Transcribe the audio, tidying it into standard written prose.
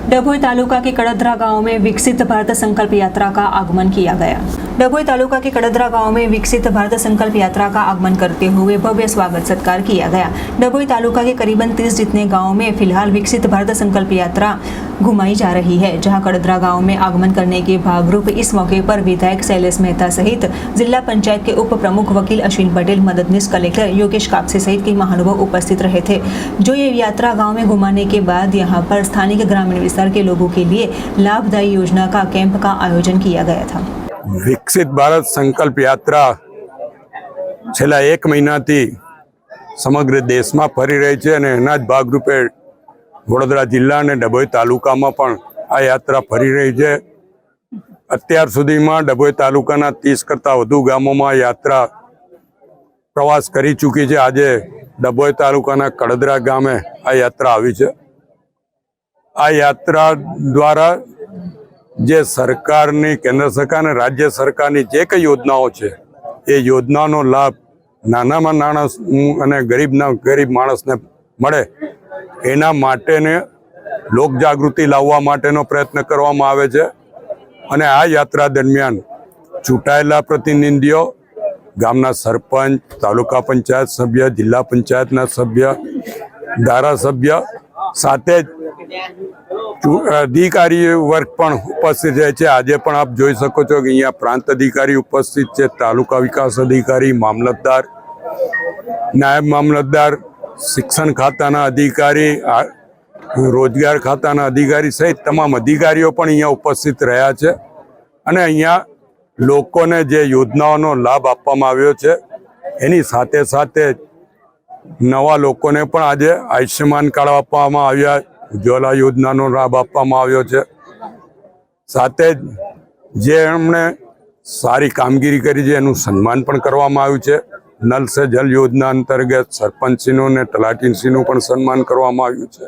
डभोई तालुका के कड़दरा गांव में विकसित भारत संकल्प यात्रा का आगमन किया गया। डभोई तालुका के कड़दरा गांव में विकसित भारत संकल्प यात्रा का आगमन करते हुए भव्य स्वागत सत्कार किया गया। डभोई तालुका के करीबन 30 जितने गांव में फिलहाल विकसित भारत संकल्प यात्रा घुमाई जा रही है, जहां कड़दरा गांव में आगमन करने के भागरूप इस मौके पर विधायक शैलेश मेहता सहित जिला पंचायत के उप प्रमुख वकील अश्विन पटेल, मददनीश कलेक्टर योगेश कापसे सहित कई महानुभाव उपस्थित रहे थे। जो ये यात्रा गाँव में घुमाने के बाद यहाँ पर स्थानीय ग्रामीण विस्तार के लोगों के लिए लाभदायी योजना का कैंप का आयोजन किया गया था। विकसित भारत संकल्प यात्रा छेल्ला 1 महीनाथी समग्र देश में फरी रही है અને એના જ ભાગરૂપે વડોદરા જિલ્લા અને ડભોઈ તાલુકામાં પણ આ યાત્રા ફરી રહી છે। અત્યાર સુધીમાં ડભોઈ તાલુકાના 30 કરતાં વધુ ગામોમાં યાત્રા પ્રવાસ કરી ચૂકી છે। આજે ડભોઈ તાલુકાના કડદરા ગામે આ યાત્રા આવી છે। આ યાત્રા દ્વારા જે સરકારની કેન્દ્ર સરકાર અને રાજ્ય સરકારની જે કઈ યોજનાઓ છે એ યોજનાનો લાભ નાનામાં નાના અને ગરીબ માણસને મળે એના માટેને લોકજાગૃતિ લાવવા માટેનો પ્રયત્ન કરવામાં આવે છે। અને આ યાત્રા દરમિયાન ચૂંટાયેલા પ્રતિનિધિઓ, ગામના સરપંચ, તાલુકા પંચાયત સભ્ય, જિલ્લા પંચાયતના સભ્ય, ધારાસભ્ય સાથે અધિકારી વર્ગ પણ ઉપસ્થિત રહે છે। આજે પણ આપ જોઈ શકો છો કે અહીંયા પ્રાંત અધિકારી ઉપસ્થિત છે, તાલુકા વિકાસ અધિકારી, મામલતદાર, નાયબ મામલતદાર, શિક્ષણ ખાતાના અધિકારી, રોજગાર ખાતાના અધિકારી સહિત તમામ અધિકારીઓ પણ અહીંયા ઉપસ્થિત રહ્યા છે। અને અહીંયા લોકોને જે યોજનાઓનો લાભ આપવામાં આવ્યો છે એની સાથે સાથે નવા લોકોને પણ આજે આયુષ્યમાન કાર્ડ આપવામાં આવ્યા, ઉજ્જવલા યોજનાનો લાભ આપવામાં આવ્યો છે। સાથે જે એમણે સારી કામગીરી કરી છે એનું સન્માન પણ કરવામાં આવ્યું છે। નલ સે જલ યોજના અંતર્ગત સરપંચશ્રીનું અને તલાટીશ્રીનું પણ સન્માન કરવામાં આવ્યું છે।